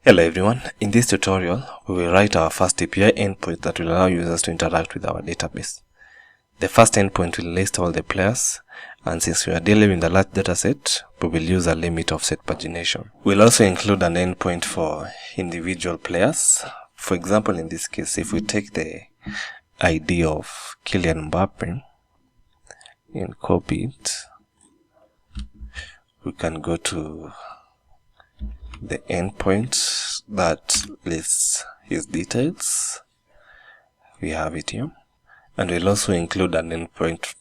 Hello everyone, in this tutorial we will write our first API endpoint that will allow users to interact with our database. The first endpoint will list all the players, and since we are dealing with a large dataset, we will use a limit of set pagination. We'll also include an endpoint for individual players. For example, in this case, if we take the ID of Kylian Mbappe and copy it, we can go to the endpoint that lists his details. We have it here, and we'll also include an endpoint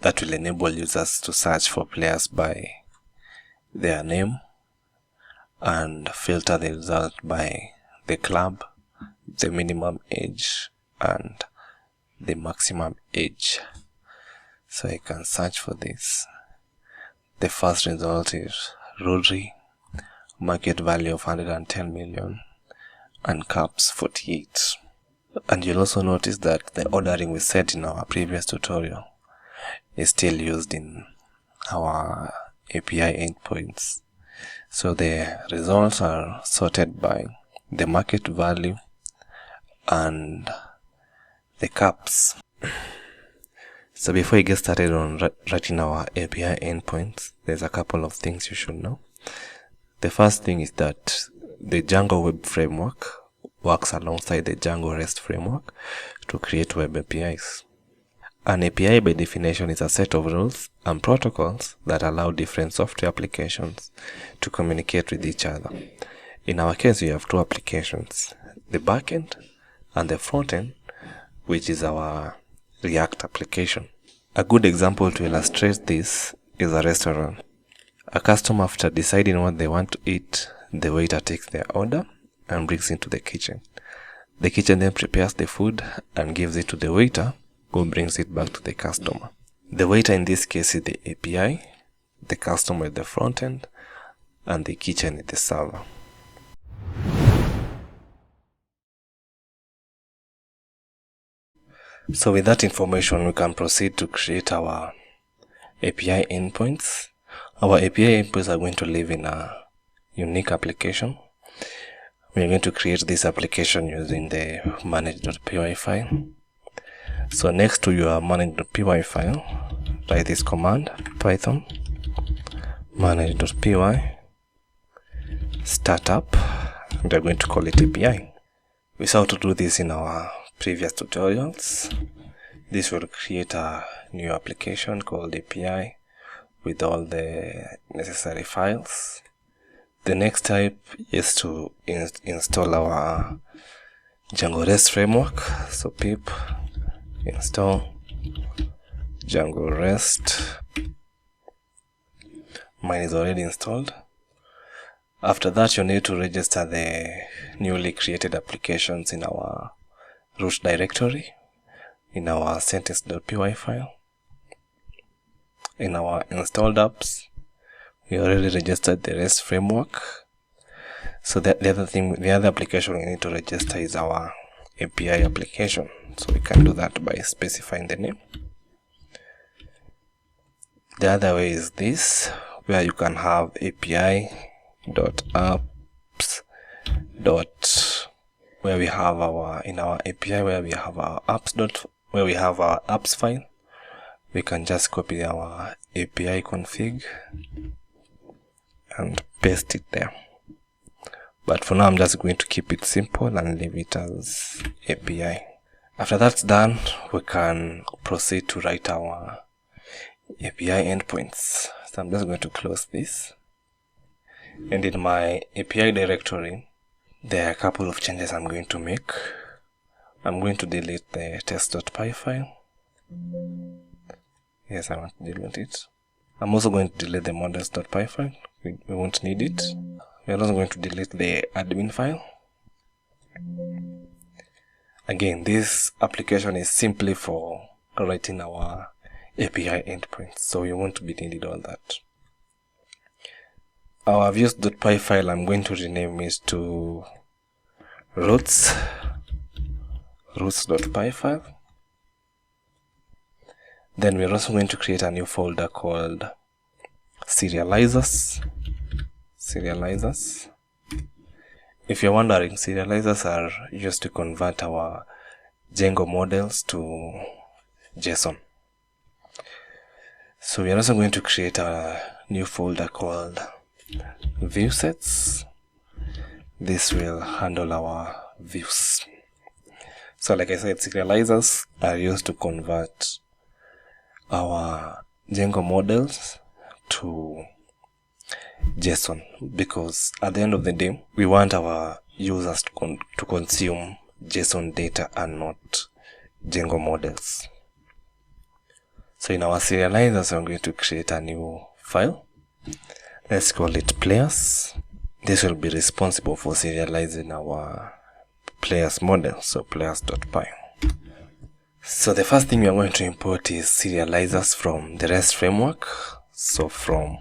that will enable users to search for players by their name and filter the result by the club, the minimum age and the maximum age. So I can search for this. The first result is Rodri, market value of 110 million and caps 48. And you'll also notice that the ordering we set in our previous tutorial is still used in our API endpoints. So the results are sorted by the market value and the caps. So before you get started on writing our API endpoints, there's a couple of things you should know. The first thing is that the Django Web Framework works alongside the Django REST Framework to create web APIs. An API by definition is a set of rules and protocols that allow different software applications to communicate with each other. In our case, we have two applications, the backend and the frontend, which is our React application. A good example to illustrate this is a restaurant. A customer, after deciding what they want to eat, the waiter takes their order and brings it to the kitchen. The kitchen then prepares the food and gives it to the waiter, who brings it back to the customer. The waiter in this case is the API, the customer is the front end, and the kitchen is the server. So with that information, we can proceed to create our API endpoints. Our API endpoints are going to live in a unique application. We are going to create this application using the manage.py file. So next to your manage.py file, write this command, python manage.py startup, and we are going to call it API. We saw how to do this in our previous tutorials. This will create a new application called API with all the necessary files. The next step is to install our Django REST Framework. So pip install Django REST. Mine is already installed. After that, you need to register the newly created applications in our root directory, in our sentence.py file. In our installed apps, we already registered the REST framework. So the other application we need to register is our API application. So we can do that by specifying the name. The other way is this, where you can have API.apps. Where we have our API where we have our apps file. We can just copy our API config and paste it there. But for now, I'm just going to keep it simple and leave it as API. After that's done, we can proceed to write our API endpoints. So I'm just going to close this. And in my API directory, there are a couple of changes I'm going to make. I'm going to delete the test.py file. Yes, I want to delete it. I'm also going to delete the models.py file. We won't need it. We're also going to delete the admin file. Again, this application is simply for writing our API endpoints, so you won't be needing all that. Our views.py file, I'm going to rename it to roots.py file. Then we're also going to create a new folder called Serializers. if you're wondering, serializers are used to convert our Django models to JSON. So we are also going to create a new folder called Viewsets. This will handle our views. So like I said, serializers are used to convert our Django models to JSON, because at the end of the day, we want our users to consume JSON data and not Django models. So in our serializers, I'm going to create a new file. Let's call it players. This will be responsible for serializing our players model, so players.py. So the first thing we are going to import is serializers from the REST framework. So from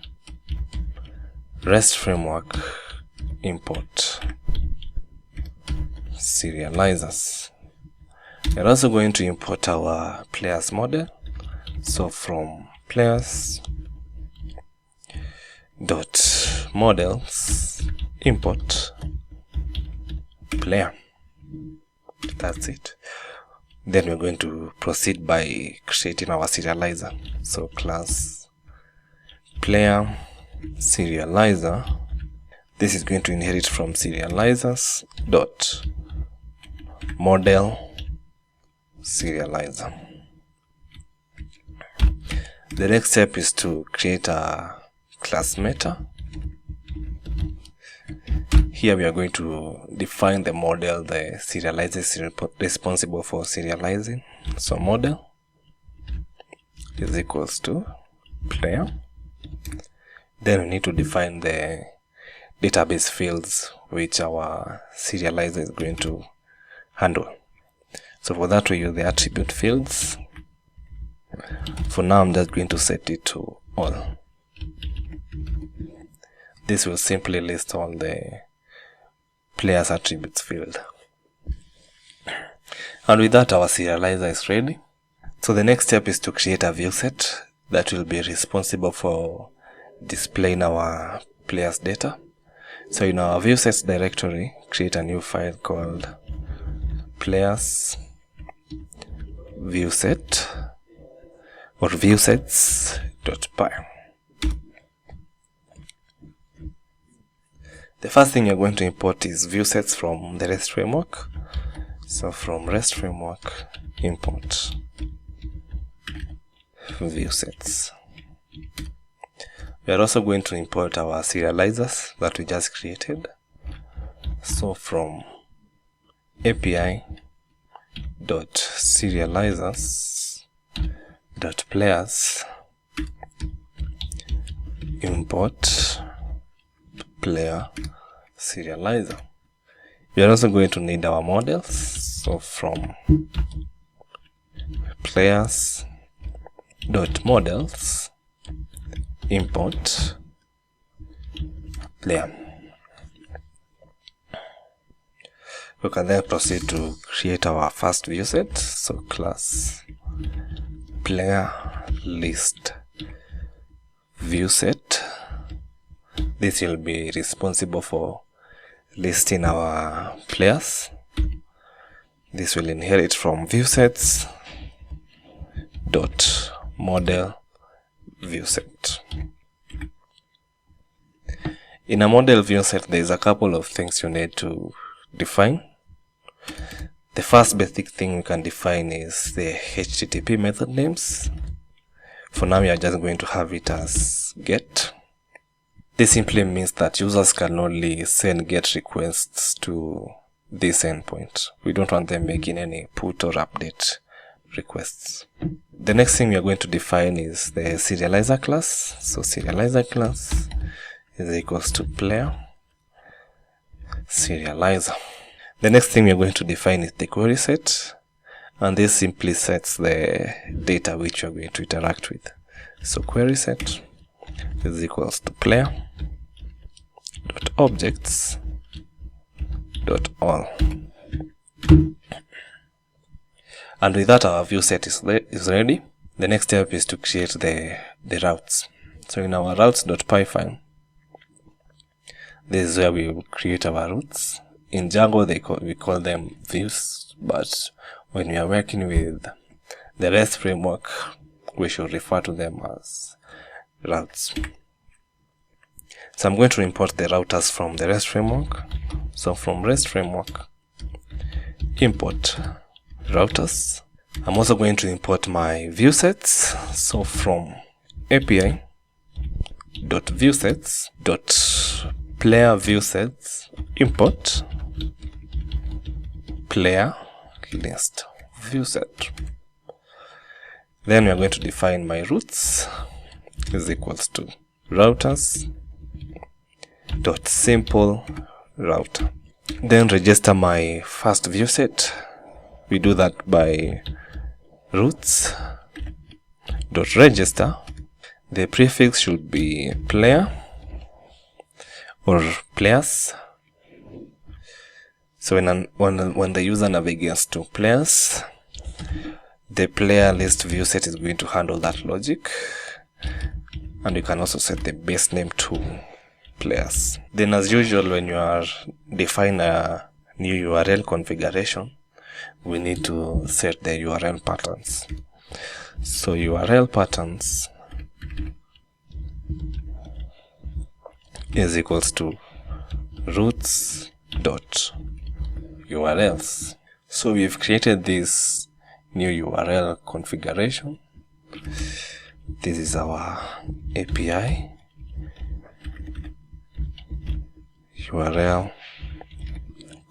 REST framework, import serializers. We are also going to import our players model. So from players dot models import player. That's it. Then we're going to proceed by creating our serializer. So class player serializer. This is going to inherit from serializers dot model serializer. The next step is to create a class meta. Here we are going to define the model the serializer is responsible for serializing. So model is equals to player. Then we need to define the database fields which our serializer is going to handle. So for that we use the attribute fields. For now I'm just going to set it to all. This will simply list all the players attributes field. And with that our serializer is ready. So the next step is to create a viewset that will be responsible for displaying our players data. So in our viewsets directory, create a new file called players viewset or viewsets.py. The first thing you're going to import is viewsets from the REST framework. So from REST framework, import viewsets. We are also going to import our serializers that we just created. So from API.serializers.players import player serializer. We are also going to need our models. So from players.models import player. We can then proceed to create our first viewset. So class player list viewset. This will be responsible for listing our players. This will inherit from viewsets dot model viewset. In a model viewset, there is a couple of things you need to define. The first basic thing we can define is the HTTP method names. For now, we are just going to have it as get. This simply means that users can only send GET requests to this endpoint. We don't want them making any put or update requests. The next thing we are going to define is the serializer class. So serializer class is equals to player serializer. The next thing we are going to define is the query set, and this simply sets the data which you are going to interact with. So query set is equals to player dot objects dot all. And with that our view set is ready. The next step is to create the routes. So in our routes.py file, this is where we will create our routes. in Django we call them views, but when we are working with the REST framework, we should refer to them as routes. So I'm going to import the routers from the REST framework. So from REST framework, import routers. I'm also going to import my viewsets. So from API.viewsets.player viewsets import player list viewset. Then we are going to define my routes is equals to routers dot simple router. Then register my first viewset. We do that by routes dot register. The prefix should be player or players. So when the user navigates to players, the player list viewset is going to handle that logic, and you can also set the base name to players. Then, as usual, when you are define a new URL configuration, we need to set the URL patterns. So URL patterns is equals to routes dot URLs. So we've created this new URL configuration. This is our API URL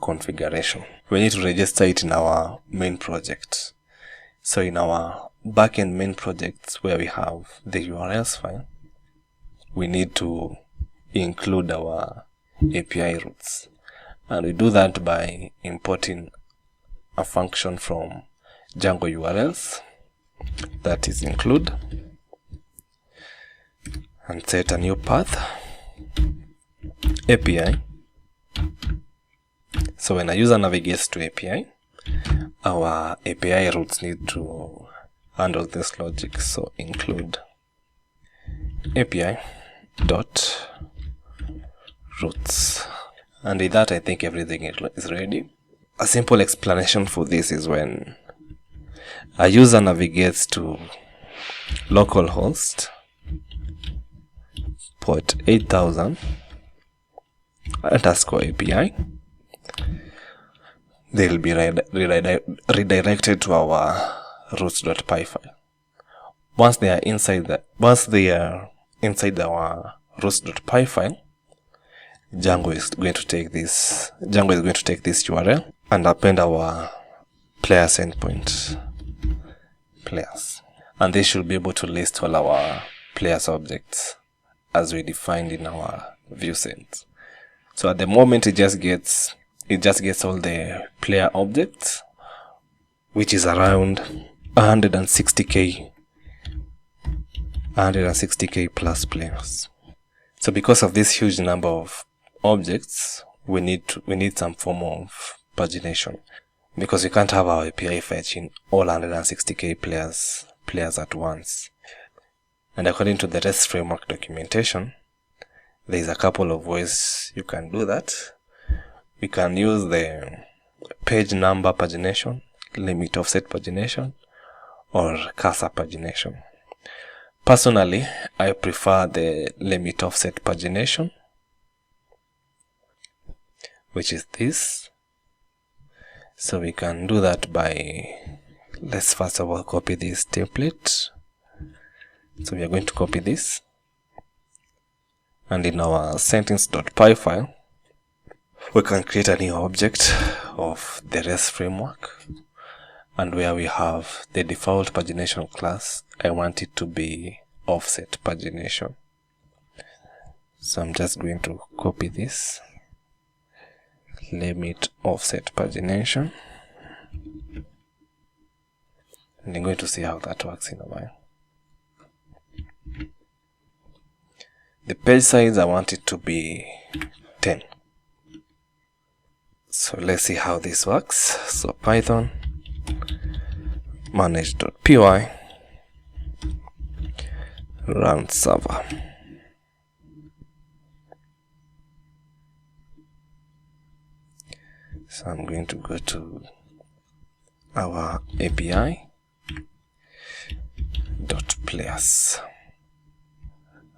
configuration. We need to register it in our main project. So in our backend main projects where we have the URLs file, we need to include our API routes. And we do that by importing a function from Django URLs, that is include, and set a new path API. So when a user navigates to API, our API routes need to handle this logic. So include API dot routes. And with that, I think everything is ready. A simple explanation for this is when a user navigates to localhost port 8000 _ API, they will be redirected to our routes.py file. Once they are inside our routes.py file, Django is going to take this URL and append our players endpoint players, and they should be able to list all our players objects as we defined in our viewset. So at the moment it just gets all the player objects, which is around 160k plus players. So because of this huge number of objects, we need some form of pagination, because we can't have our API fetching all 160k players at once. And according to the REST framework documentation, there is a couple of ways you can do that. We can use the page number pagination, limit offset pagination, or cursor pagination. Personally, I prefer the limit offset pagination, which is this. So we can do that by, let's first of all copy this template. So we are going to copy this, and in our sentence.py file, we can create a new object of the REST framework, and where we have the default pagination class, I want it to be offset pagination. So I'm just going to copy this, limit offset pagination, and I'm going to see how that works in a while. The page size, I want it to be 10. So let's see how this works. So Python manage.py run server. So I'm going to go to our API dot players,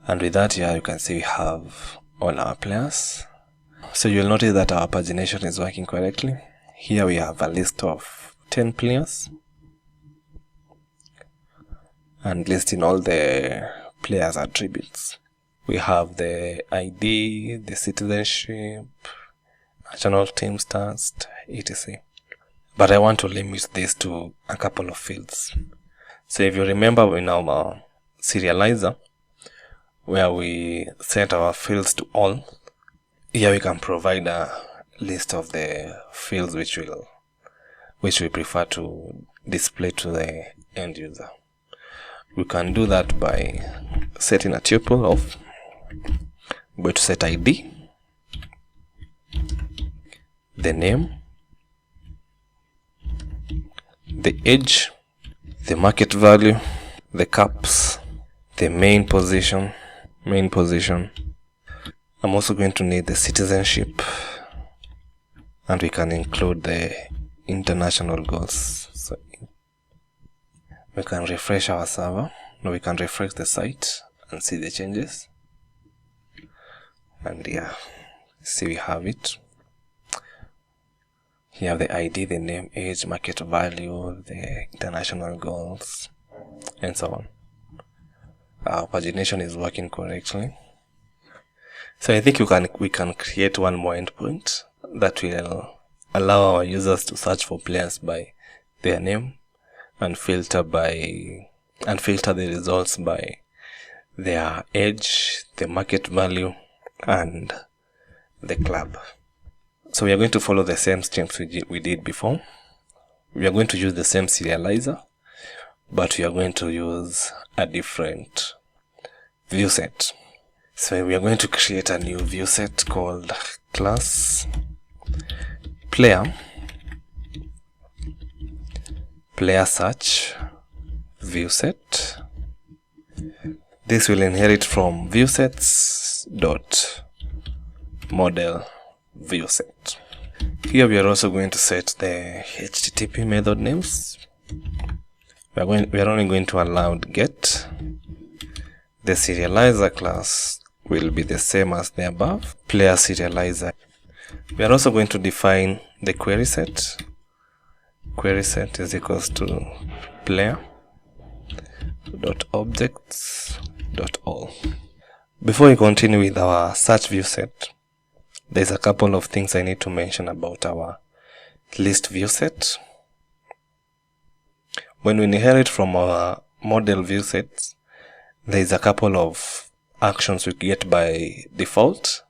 and with that here you can see we have all our players. So you'll notice that our pagination is working correctly. Here we have a list of 10 players and listing all the players attributes. We have the ID, the citizenship, national team stats, etc. But I want to limit this to a couple of fields. So if you remember in our serializer, where we set our fields to all, here we can provide a list of the fields which we prefer to display to the end user. We can do that by setting a tuple of, I'm going to set ID, the name, the age, the market value, the caps, the main position. I'm also going to need the citizenship, and we can include the international goals. So we can refresh our server. Now we can refresh the site and see the changes. And yeah, see we have it. Here have the ID, the name, age, market value, the international goals, and so on. Our pagination is working correctly. So I think we can create one more endpoint that will allow our users to search for players by their name and filter the results by their age, the market value, and the club. So we are going to follow the same steps we did before. We are going to use the same serializer, but we are going to use a different viewset. So we are going to create a new viewset called class player search viewset. This will inherit from viewsets dot model viewset. Here we are also going to set the HTTP method names. We are only going to allow get. The serializer class will be the same as the above, player serializer. We are also going to define the query set. Query set is equals to player dot objects dot all. Before we continue with our search view set, there's a couple of things I need to mention about our list view set. When we inherit from our model view sets, there's a couple of actions we get by default,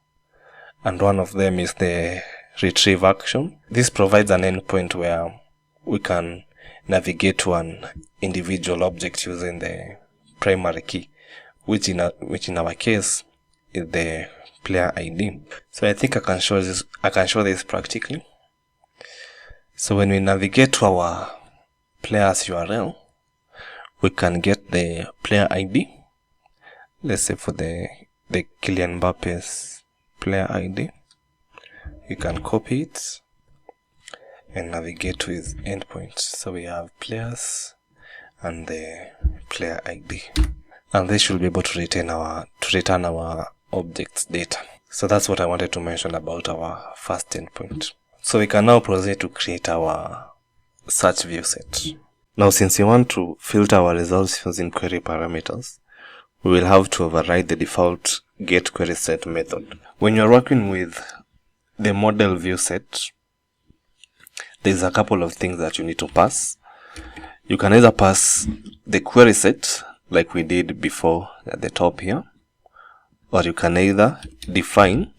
and one of them is the retrieve action. This provides an endpoint where we can navigate to an individual object using the primary key, which in our case is the player ID. So I think I can show this practically. So when we navigate to our player's URL, we can get the player ID. Let's say for the Kylian Mbappe's player ID, you can copy it and navigate to his endpoint. So we have players and the player ID, and this should be able to return our objects data. So that's what I wanted to mention about our first endpoint. So we can now proceed to create our search view set. Now, since we want to filter our results using query parameters, we will have to override the default getQuerySet method. When you're working with the model view set, there's a couple of things that you need to pass. You can either pass the query set like we did before at the top here, or you can either define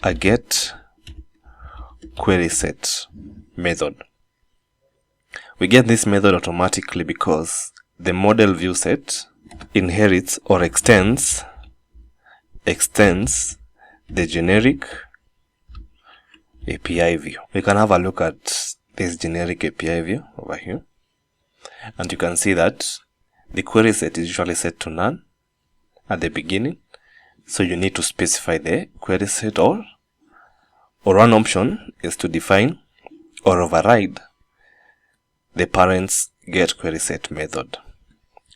a getQuerySet method. We get this method automatically because the model view set inherits or extends the generic API view. We can have a look at this generic API view over here, and you can see that the query set is usually set to none at the beginning, so you need to specify the query set or or one option is to define or override the parent's getQuerySet method.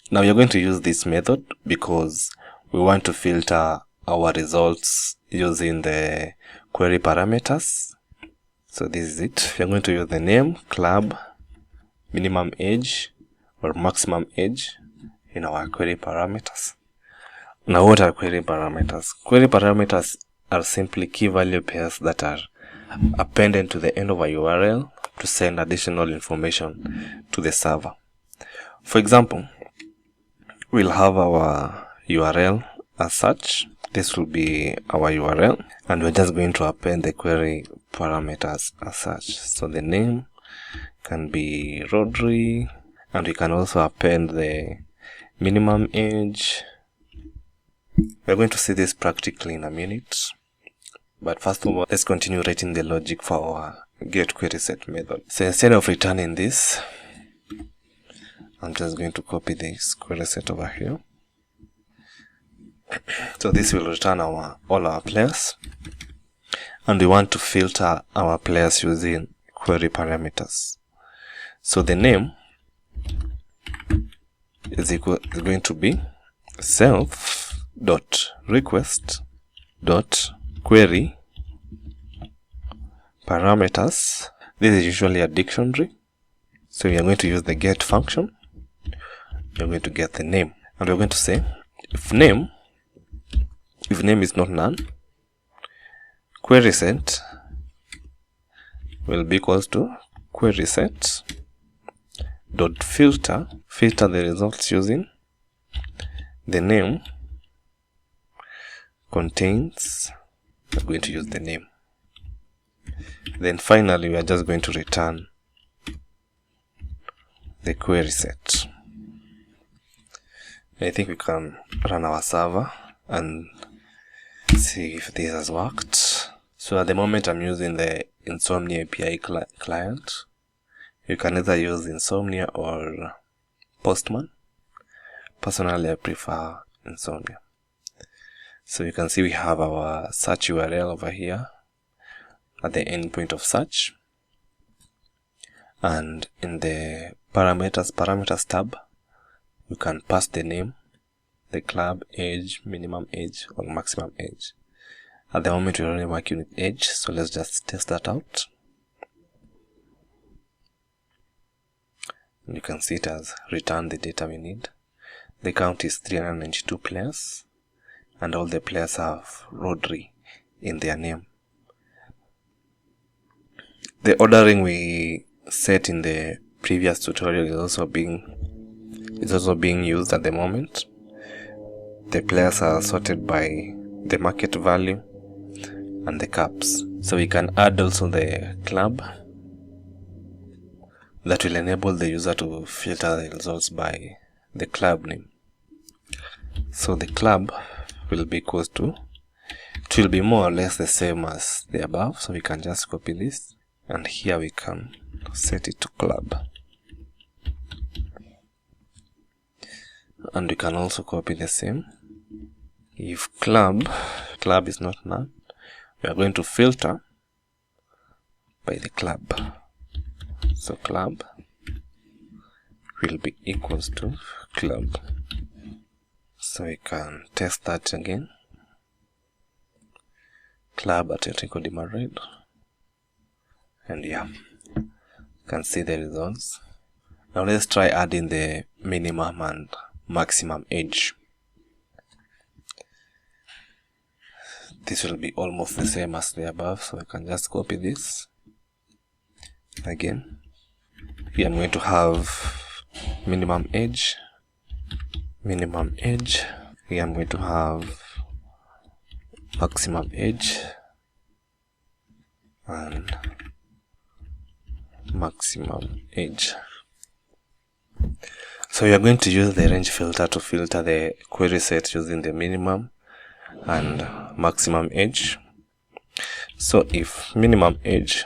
Now you're going to use this method because we want to filter our results using the query parameters. So this is it. You're going to use the name, club, minimum age or maximum age in our query parameters. Now what are query parameters? Query parameters are simply key value pairs that are appended to the end of a URL to send additional information to the server. For example, we'll have our URL as such. This will be our URL, and we're just going to append the query parameters as such. So the name can be Rodri, and we can also append the minimum age. We're going to see this practically in a minute, but first of all, let's continue writing the logic for our getQuerySet method. So instead of returning this, I'm just going to copy this query set over here. So this will return all our players, and we want to filter our players using query parameters. So the name is going to be self.request.query parameters. This is usually a dictionary, so we are going to use the get function. We're going to get the name, and we're going to say if name is not none, query set will be equals to query set dot filter the results using the name contains. We're going to use the name. Then finally, we are just going to return the query set. I think we can run our server and see if this has worked. So at the moment I'm using the Insomnia API client. You can either use Insomnia or Postman. Personally, I prefer Insomnia. So you can see we have our search URL over here at the endpoint of search, and in the parameters tab you can pass the name, the club, age, minimum age or maximum age. At the moment we're only working with age, so let's just test that out. And you can see it has returned the data we need. The count is 392 players, and all the players have Rodri in their name. The ordering we set in the previous tutorial is also being used at the moment. The players are sorted by the market value and the caps. So we can add also the club that will enable the user to filter the results by the club name. So the club will be equals to, it will be more or less the same as the above. So we can just copy this, and here we can set it to club. And we can also copy the same. If club is not none, we are going to filter by the club. So club will be equals to club. So we can test that again. Club at Atletico de Madrid. And yeah, you can see the results. Now let's try adding the minimum and maximum age. This will be almost the same as the above, so I can just copy this again. Here I'm going to have minimum age. Here I'm going to have maximum age and maximum age. So we are going to use the range filter to filter the query set using the minimum and maximum age. So if minimum age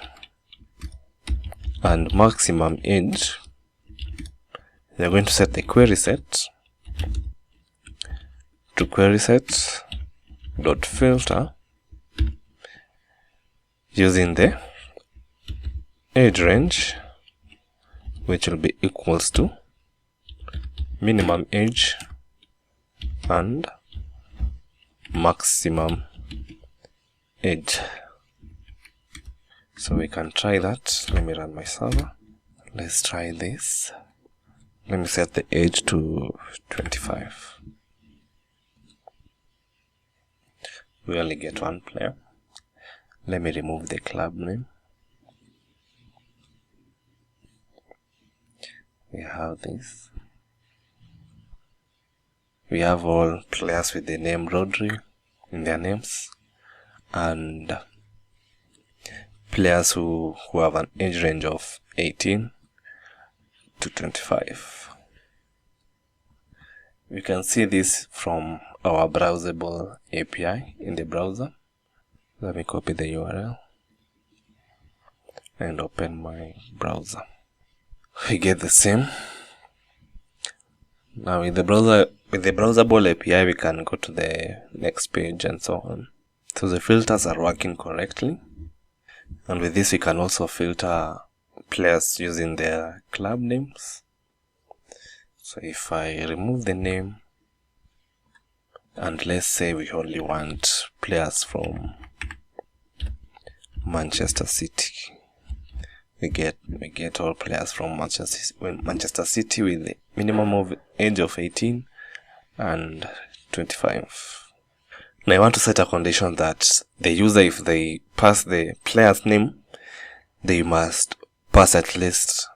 and maximum age, we are going to set the query set to query set dot filter using the age range, which will be equals to minimum age and maximum age. So we can try that. Let me run my server. Let's try this. Let me set the age to 25. We only get one player. Let me remove the club name. We have this. We have all players with the name Rodri in their names, and players who have an age range of 18 to 25. We can see this from our browsable API in the browser. Let me copy the URL and open my browser. We get the same. Now with the browsable API, we can go to the next page and so on. So the filters are working correctly. And with this, we can also filter players using their club names. So if I remove the name, and let's say we only want players from Manchester City, we get all players from Manchester City with the minimum of age of 18 and 25. Now I want to set a condition that the user, if they pass the player's name, they must pass at least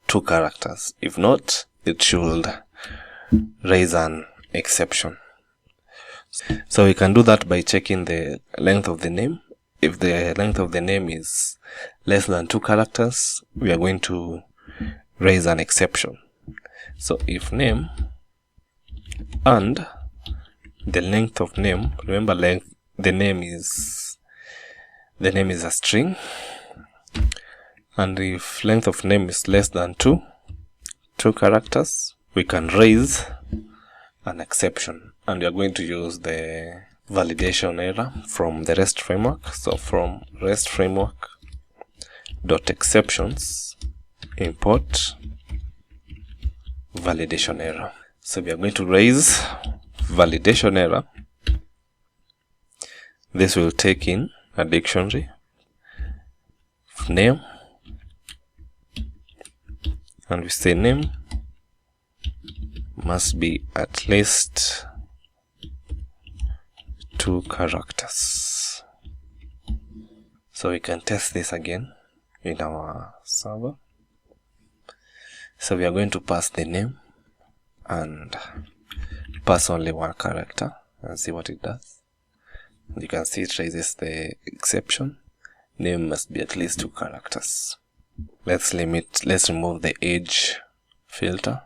2 characters. If not, it should raise an exception. So we can do that by checking the length of the name. If the length of the name is less than 2 characters, we are going to raise an exception. So if name and the length of name, remember the name is a string, and if length of name is less than 2 characters, we can raise an exception, and we are going to use the validation error from the REST framework. So from REST framework dot exceptions import validation error. So we are going to raise validation error. This will take in a dictionary name, and we say name must be at least 2 characters. So we can test this again in our server. So we are going to pass the name and pass only 1 character and see what it does. You can see it raises the exception. Name must be at least 2 characters. Let's remove the age filter.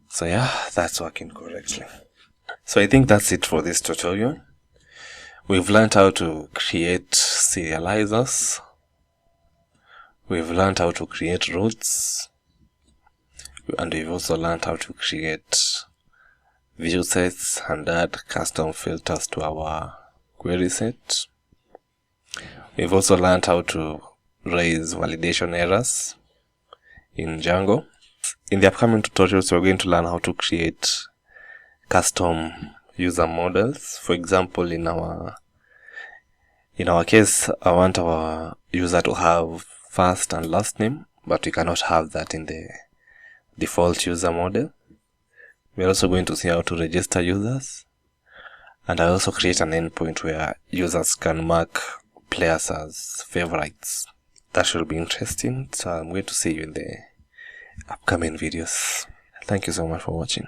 So yeah, that's working correctly. So I think that's it for this tutorial. We've learned how to create serializers. We've learned how to create routes. And we've also learned how to create viewsets and add custom filters to our query set. We've also learned how to raise validation errors in Django. In the upcoming tutorials, we're going to learn how to create custom user models. For example, in our case, I want our user to have first and last name, but we cannot have that in the default user model. We're also going to see how to register users, and I also create an endpoint where users can mark players as favorites. That should be interesting, so I'm going to see you in the upcoming videos. Thank you so much for watching.